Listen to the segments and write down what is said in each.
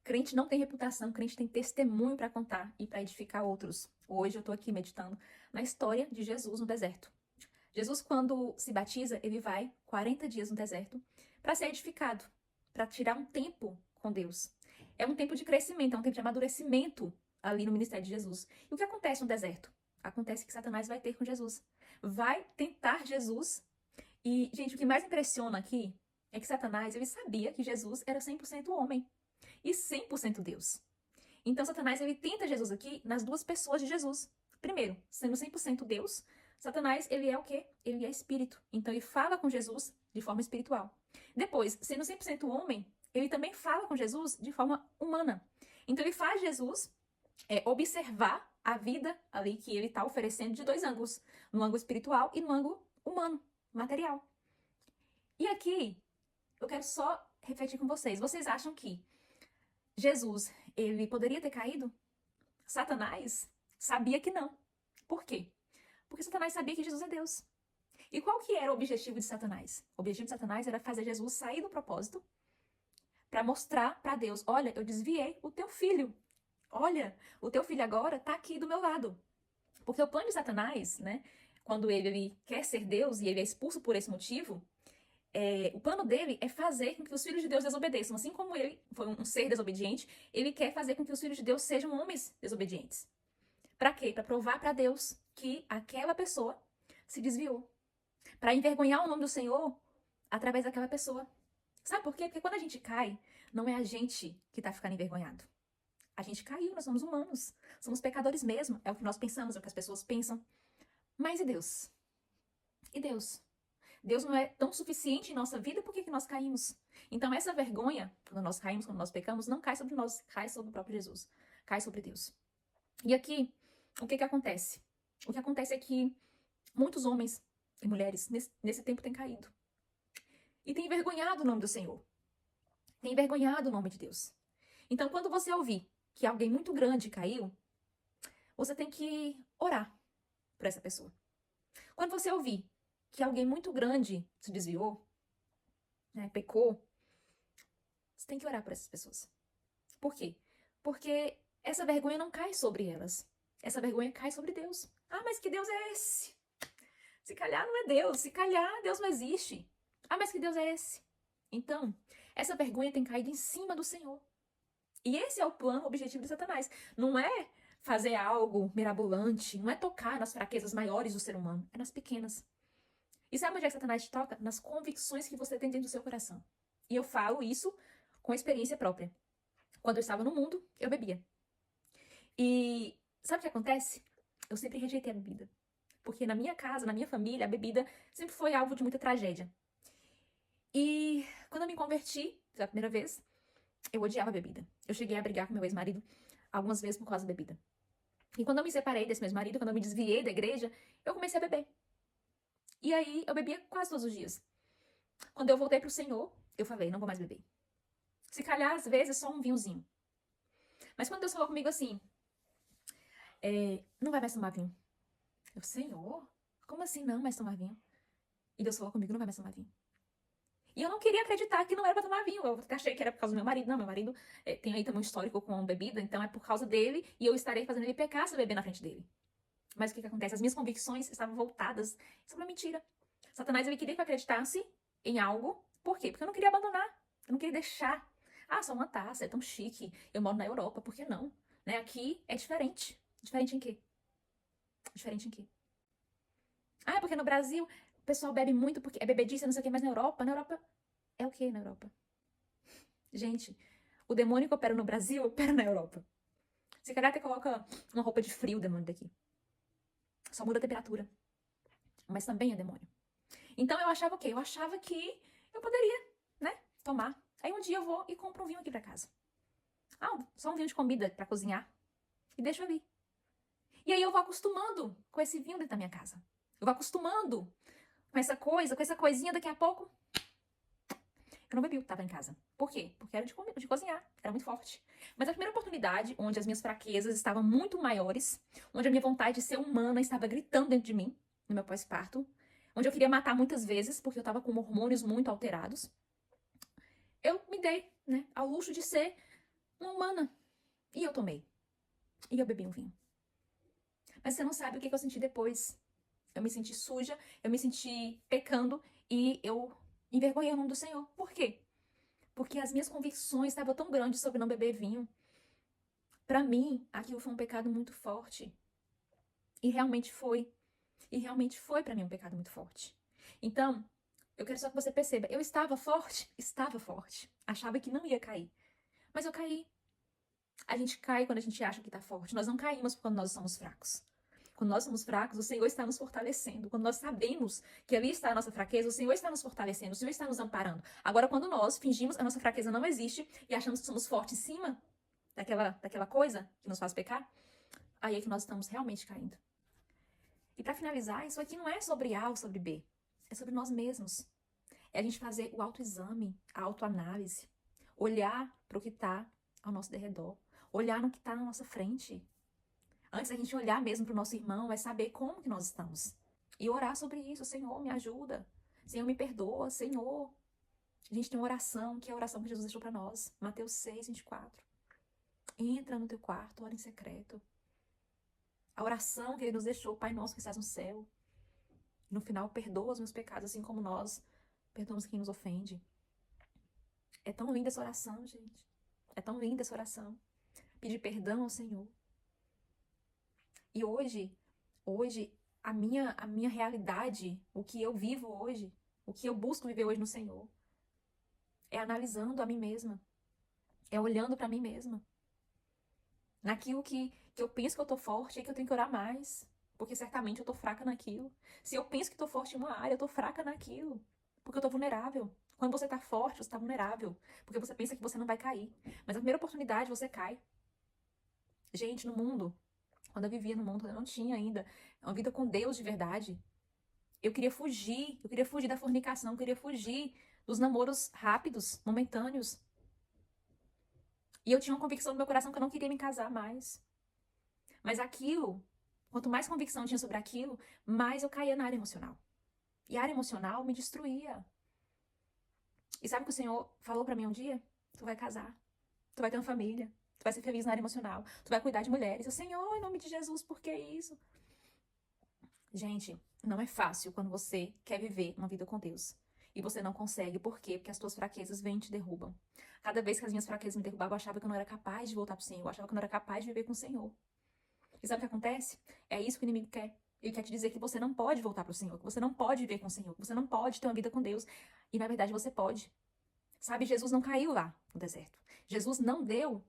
Crente não tem reputação, crente tem testemunho para contar e para edificar outros. Hoje eu estou aqui meditando na história de Jesus no deserto. Jesus, quando se batiza, ele vai 40 dias no deserto para ser edificado, para tirar um tempo com Deus. É um tempo de crescimento, é um tempo de amadurecimento ali no ministério de Jesus. E o que acontece no deserto? Acontece que Satanás vai ter com Jesus. Vai tentar Jesus. E, gente, o que mais impressiona aqui é que Satanás, ele sabia que Jesus era 100% homem e 100% Deus. Então, Satanás, ele tenta Jesus aqui nas duas pessoas de Jesus. Primeiro, sendo 100% Deus, Satanás, ele é o quê? Ele é espírito. Então, ele fala com Jesus de forma espiritual. Depois, sendo 100% homem, ele também fala com Jesus de forma humana. Então, ele faz Jesus observar a vida ali que ele está oferecendo de dois ângulos. No ângulo espiritual e no ângulo humano, material. E aqui, eu quero só refletir com vocês. Vocês acham que Jesus, ele poderia ter caído? Satanás sabia que não. Por quê? Porque Satanás sabia que Jesus é Deus. E qual que era o objetivo de Satanás? O objetivo de Satanás era fazer Jesus sair do propósito para mostrar para Deus, olha, eu desviei o teu filho. Olha, o teu filho agora está aqui do meu lado. Porque o plano de Satanás, né, quando ele quer ser Deus e ele é expulso por esse motivo, o plano dele é fazer com que os filhos de Deus desobedeçam. Assim como ele foi um ser desobediente, ele quer fazer com que os filhos de Deus sejam homens desobedientes. Para quê? Para provar para Deus que aquela pessoa se desviou. Para envergonhar o nome do Senhor através daquela pessoa. Sabe por quê? Porque quando a gente cai, não é a gente que está ficando envergonhado. A gente caiu, nós somos humanos. Somos pecadores mesmo. É o que nós pensamos, é o que as pessoas pensam. Mas e Deus? E Deus? Deus não é tão suficiente em nossa vida, por que nós caímos? Então essa vergonha, quando nós caímos, quando nós pecamos, não cai sobre nós, cai sobre o próprio Jesus. Cai sobre Deus. E aqui, o que acontece? O que acontece é que muitos homens e mulheres nesse tempo têm caído. E têm envergonhado o nome do Senhor. Têm envergonhado o nome de Deus. Então quando você ouvir que alguém muito grande caiu, você tem que orar por essa pessoa. Quando você ouvir que alguém muito grande se desviou, né, pecou, você tem que orar por essas pessoas. Por quê? Porque essa vergonha não cai sobre elas. Essa vergonha cai sobre Deus. Ah, mas que Deus é esse? Se calhar não é Deus. Se calhar Deus não existe. Ah, mas que Deus é esse? Então, essa vergonha tem caído em cima do Senhor. E esse é o plano, o objetivo de Satanás. Não é fazer algo mirabolante, não é tocar nas fraquezas maiores do ser humano, é nas pequenas. E sabe onde é que Satanás te toca? Nas convicções que você tem dentro do seu coração. E eu falo isso com experiência própria. Quando eu estava no mundo, eu bebia. E sabe o que acontece? Eu sempre rejeitei a bebida. Porque na minha casa, na minha família, a bebida sempre foi alvo de muita tragédia. E quando eu me converti, pela primeira vez, eu odiava a bebida. Eu cheguei a brigar com meu ex-marido algumas vezes por causa da bebida. E quando eu me separei desse meu ex-marido, quando eu me desviei da igreja, eu comecei a beber. E aí eu bebia quase todos os dias. Quando eu voltei pro Senhor, eu falei, não vou mais beber. Se calhar, às vezes, só um vinhozinho. Mas quando Deus falou comigo assim, não vai mais tomar vinho. Eu, Senhor, como assim não mais tomar vinho? E Deus falou comigo, não vai mais tomar vinho. E eu não queria acreditar que não era pra tomar vinho. Eu achei que era por causa do meu marido. Não, meu marido tem aí também um histórico com bebida, então é por causa dele e eu estarei fazendo ele pecar se eu beber na frente dele. Mas o que acontece? As minhas convicções estavam voltadas sobre a mentira. Satanás, ele queria que eu acreditasse em algo. Por quê? Porque eu não queria abandonar. Eu não queria deixar. Ah, só uma taça, é tão chique. Eu moro na Europa, por que não? Né? Aqui é diferente. Diferente em quê? Diferente em quê? Ah, porque no Brasil o pessoal bebe muito porque é bebedice, não sei o quê, mas na Europa é o quê na Europa? Gente, o demônio que opera no Brasil opera na Europa. Se calhar até coloca uma roupa de frio o demônio daqui. Só muda a temperatura. Mas também é demônio. Então eu achava o quê? Eu achava que eu poderia, né, tomar. Aí um dia eu vou e compro um vinho aqui pra casa. Ah, só um vinho de comida pra cozinhar. E deixo ali. E aí eu vou acostumando com esse vinho dentro da minha casa. Eu vou acostumando com essa coisa, com essa coisinha, daqui a pouco eu não bebi o que tava em casa. Por quê? Porque era de cozinhar, era muito forte. Mas a primeira oportunidade, onde as minhas fraquezas estavam muito maiores, onde a minha vontade de ser humana estava gritando dentro de mim, no meu pós-parto, onde eu queria matar muitas vezes, porque eu tava com hormônios muito alterados, eu me dei, né, ao luxo de ser uma humana. E eu tomei. E eu bebi um vinho. Mas você não sabe o que eu senti depois. Eu me senti suja, eu me senti pecando e eu envergonhei o nome do Senhor. Por quê? Porque as minhas convicções estavam tão grandes sobre não beber vinho. Para mim, aquilo foi um pecado muito forte. E realmente foi. E realmente foi para mim um pecado muito forte. Então, eu quero só que você perceba, eu estava forte, achava que não ia cair, mas eu caí. A gente cai quando a gente acha que tá forte, nós não caímos quando nós somos fracos. Quando nós somos fracos, o Senhor está nos fortalecendo. Quando nós sabemos que ali está a nossa fraqueza, o Senhor está nos fortalecendo, o Senhor está nos amparando. Agora, quando nós fingimos, a nossa fraqueza não existe e achamos que somos fortes em cima daquela coisa que nos faz pecar, aí é que nós estamos realmente caindo. E para finalizar, isso aqui não é sobre A ou sobre B, é sobre nós mesmos. É a gente fazer o autoexame, a autoanálise, olhar para o que está ao nosso derredor, olhar no que está na nossa frente. Antes da gente olhar mesmo para o nosso irmão, é saber como que nós estamos. E orar sobre isso. Senhor, me ajuda. Senhor, me perdoa. Senhor. A gente tem uma oração, que é a oração que Jesus deixou para nós. Mateus 6:24. Entra no teu quarto, ora em secreto. A oração que ele nos deixou, Pai nosso que estás no céu. No final, perdoa os meus pecados, assim como nós perdoamos quem nos ofende. É tão linda essa oração, gente. É tão linda essa oração. Pedir perdão ao Senhor. E hoje, a minha realidade, o que eu vivo hoje, o que eu busco viver hoje no Senhor, é analisando a mim mesma. É olhando para mim mesma. Naquilo que eu penso que eu tô forte, é que eu tenho que orar mais. Porque certamente eu tô fraca naquilo. Se eu penso que tô forte em uma área, eu tô fraca naquilo. Porque eu tô vulnerável. Quando você tá forte, você tá vulnerável. Porque você pensa que você não vai cair. Mas na primeira oportunidade você cai. Gente, no mundo, quando eu vivia no mundo, eu não tinha ainda uma vida com Deus de verdade. Eu queria fugir da fornicação, eu queria fugir dos namoros rápidos, momentâneos. E eu tinha uma convicção no meu coração que eu não queria me casar mais. Mas aquilo, quanto mais convicção eu tinha sobre aquilo, mais eu caía na área emocional. E a área emocional me destruía. E sabe o que o Senhor falou pra mim um dia? Tu vai casar, tu vai ter uma família, tu vai ser feliz na área emocional, tu vai cuidar de mulheres. Eu, Senhor, em nome de Jesus, por que isso? Gente, não é fácil quando você quer viver uma vida com Deus. E você não consegue. Por quê? Porque as tuas fraquezas vêm e te derrubam. Cada vez que as minhas fraquezas me derrubavam, eu achava que eu não era capaz de voltar pro Senhor. Eu achava que eu não era capaz de viver com o Senhor. E sabe o que acontece? É isso que o inimigo quer. Ele quer te dizer que você não pode voltar pro Senhor, que você não pode viver com o Senhor, que você não pode ter uma vida com Deus. E na verdade você pode. Sabe, Jesus não caiu lá no deserto. Jesus não deu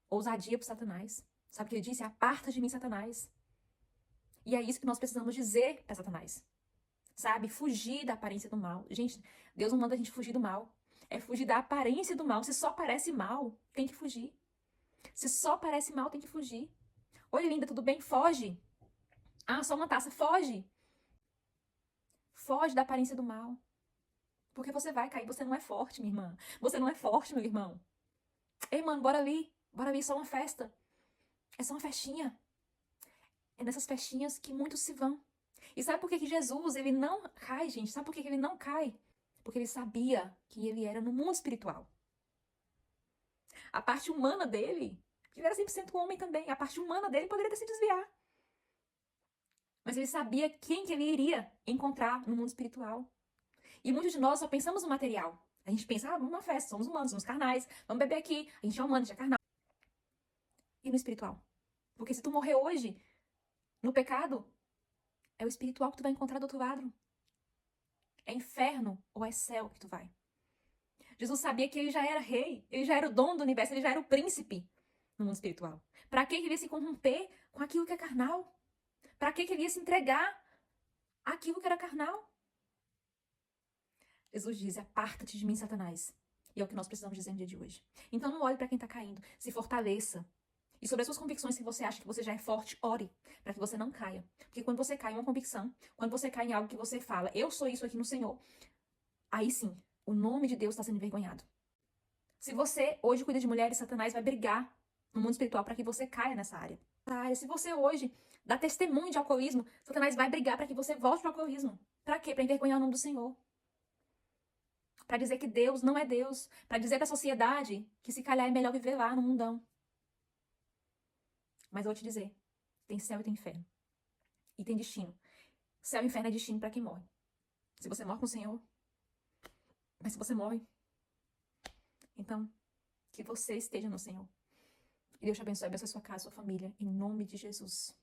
ousadia pro Satanás. Sabe o que ele disse? Aparta de mim, Satanás. E é isso que nós precisamos dizer para Satanás. Sabe? Fugir da aparência do mal. Gente, Deus não manda a gente fugir do mal. É fugir da aparência do mal. Se só parece mal, tem que fugir. Se só parece mal, tem que fugir. Oi, linda, tudo bem? Foge. Ah, só uma taça. Foge. Foge da aparência do mal. Porque você vai cair. Você não é forte, minha irmã. Você não é forte, meu irmão. Ei, mano, bora ali. Bora ali, só uma festa. É só uma festinha. É nessas festinhas que muitos se vão. E sabe por que que Jesus, ele não cai, gente? Sabe por que que ele não cai? Porque ele sabia que ele era no mundo espiritual. A parte humana dele, que ele era 100% homem também, a parte humana dele poderia ter se desviar. Mas ele sabia quem que ele iria encontrar no mundo espiritual. E muitos de nós só pensamos no material. A gente pensa, vamos numa festa, somos humanos, somos carnais, vamos beber aqui, a gente é humano, a gente é carnal. E no espiritual? Porque se tu morrer hoje, no pecado, é o espiritual que tu vai encontrar do outro lado. É inferno ou é céu que tu vai. Jesus sabia que ele já era rei, ele já era o dono do universo, ele já era o príncipe no mundo espiritual. Para que ele ia se corromper com aquilo que é carnal? Para que ele ia se entregar àquilo que era carnal? Jesus diz, aparta-te de mim, Satanás. E é o que nós precisamos dizer no dia de hoje. Então não olhe para quem está caindo, se fortaleça. E sobre as suas convicções, se você acha que você já é forte, ore para que você não caia. Porque quando você cai em uma convicção, quando você cai em algo que você fala, eu sou isso aqui no Senhor, aí sim, o nome de Deus está sendo envergonhado. Se você hoje cuida de mulheres, Satanás vai brigar no mundo espiritual para que você caia nessa área. Se você hoje dá testemunho de alcoolismo, Satanás vai brigar para que você volte para o alcoolismo. Para quê? Para envergonhar o nome do Senhor. para dizer que Deus não é Deus, para dizer para a sociedade que se calhar é melhor viver lá no mundão. Mas eu vou te dizer, tem céu e tem inferno. E tem destino. Céu e inferno é destino para quem morre. Se você morre com o Senhor, mas se você morre, então que você esteja no Senhor. E Deus te abençoe, abençoe sua casa, sua família, em nome de Jesus.